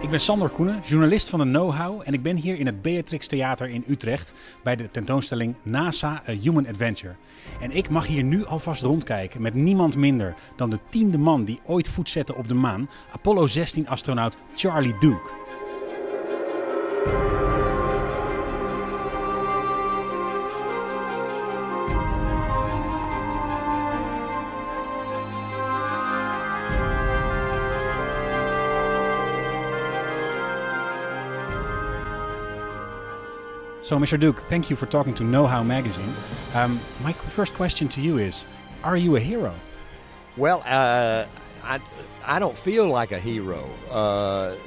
Ik ben Sander Koenen, journalist van de Knowhow en ik ben hier in het Beatrix Theater in Utrecht bij de tentoonstelling NASA A Human Adventure. En ik mag hier nu alvast rondkijken met niemand minder dan de 10e man die ooit voet zette op de maan, Apollo 16 astronaut Charlie Duke. So, Mr. Duke, thank you for talking to Knowhow magazine. My first question to you is, are you a hero? Well, I don't feel like a hero.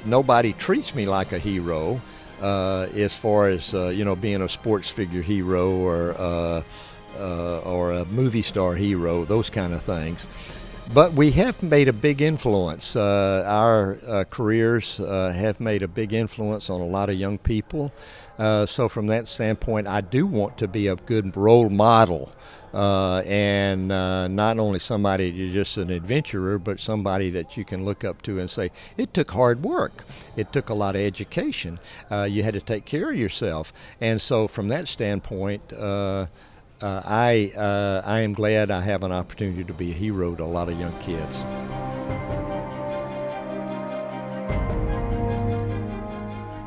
Nobody treats me like a hero as far as being a sports figure hero or a movie star hero, those kind of things. But we have made a big influence. Our careers have made a big influence on a lot of young people. So from that standpoint, I do want to be a good role model and not only somebody who's just an adventurer, but somebody that you can look up to and say, it took hard work. It took a lot of education. You had to take care of yourself. And so from that standpoint, I am glad I have an opportunity to be a hero to a lot of young kids.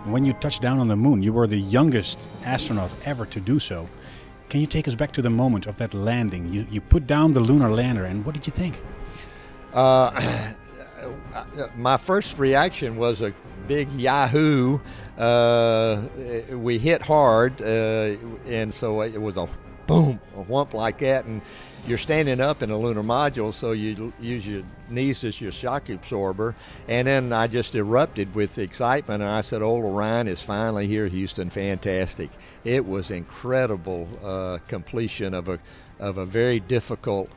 When you touched down on the moon, you were the youngest astronaut ever to do so. Can you take us back to the moment of that landing? You put down the lunar lander, and what did you think? My first reaction was a big yahoo. We hit hard, and so it was a boom, a whump like that, and you're standing up in a lunar module, so you use your knees as your shock absorber. And then I just erupted with excitement, and I said, "Old Orion is finally here, Houston! Fantastic!" It was incredible completion of a very difficult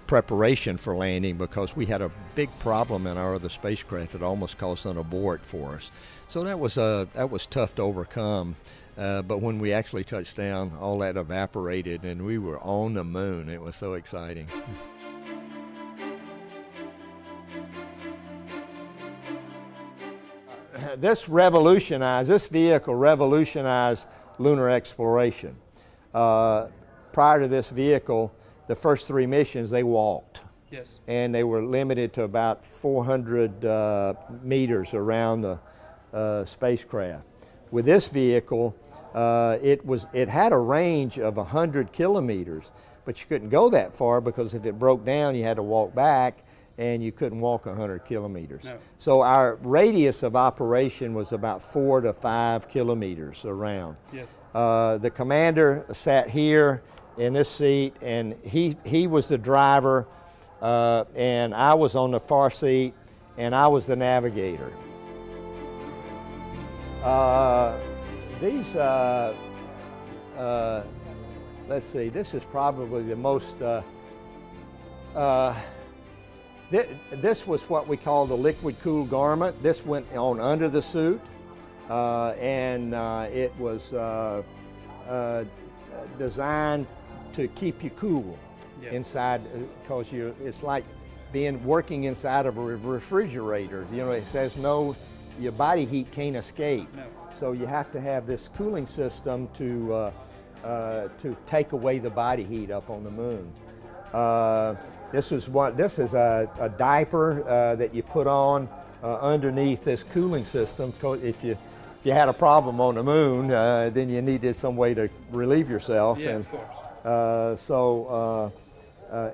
preparation for landing, because we had a big problem in our other spacecraft that almost caused an abort for us. So that was tough to overcome. But when we actually touched down, all that evaporated and we were on the moon. It was so exciting. This vehicle revolutionized lunar exploration. Prior to this vehicle, the first 3 missions, they walked. Yes. And they were limited to about 400 meters around the spacecraft. With this vehicle, it had a range of 100 kilometers, but you couldn't go that far because if it broke down, you had to walk back, and you couldn't walk 100 kilometers. No. So our radius of operation was about 4 to 5 kilometers around. Yes. The commander sat here in this seat, and he was the driver, and I was on the far seat, and I was the navigator. Let's see, this is probably the most, this was what we call the liquid cool garment. This went on under the suit, and it was designed to keep you cool. Yeah. Inside, because it's like working inside of a refrigerator. It says your body heat can't escape. No. So you have to have this cooling system to take away the body heat up on the moon. This is a diaper that you put on underneath this cooling system. If you had a problem on the moon, then you needed some way to relieve yourself. Yeah, and, of course.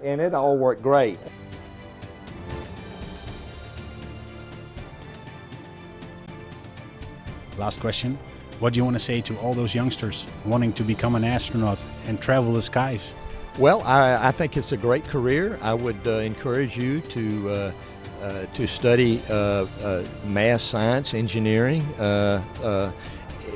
And it all worked great. Last question. What do you want to say to all those youngsters wanting to become an astronaut and travel the skies? Well, I think it's a great career. I would encourage you to study math, science, engineering,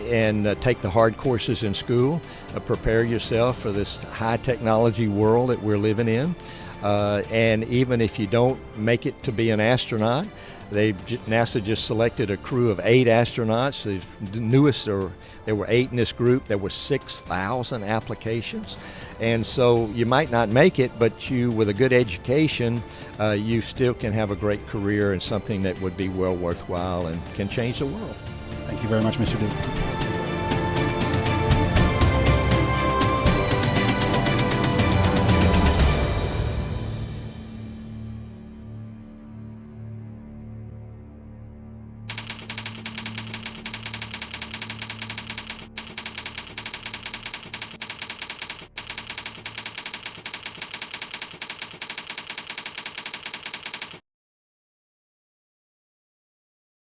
and take the hard courses in school. Prepare yourself for this high technology world that we're living in. And even if you don't make it to be an astronaut, NASA just selected a crew of 8 astronauts. The newest, there were 8 in this group. There were 6,000 applications. And so you might not make it, but you, with a good education, you still can have a great career and something that would be well worthwhile and can change the world. Thank you very much, Mr. Duke.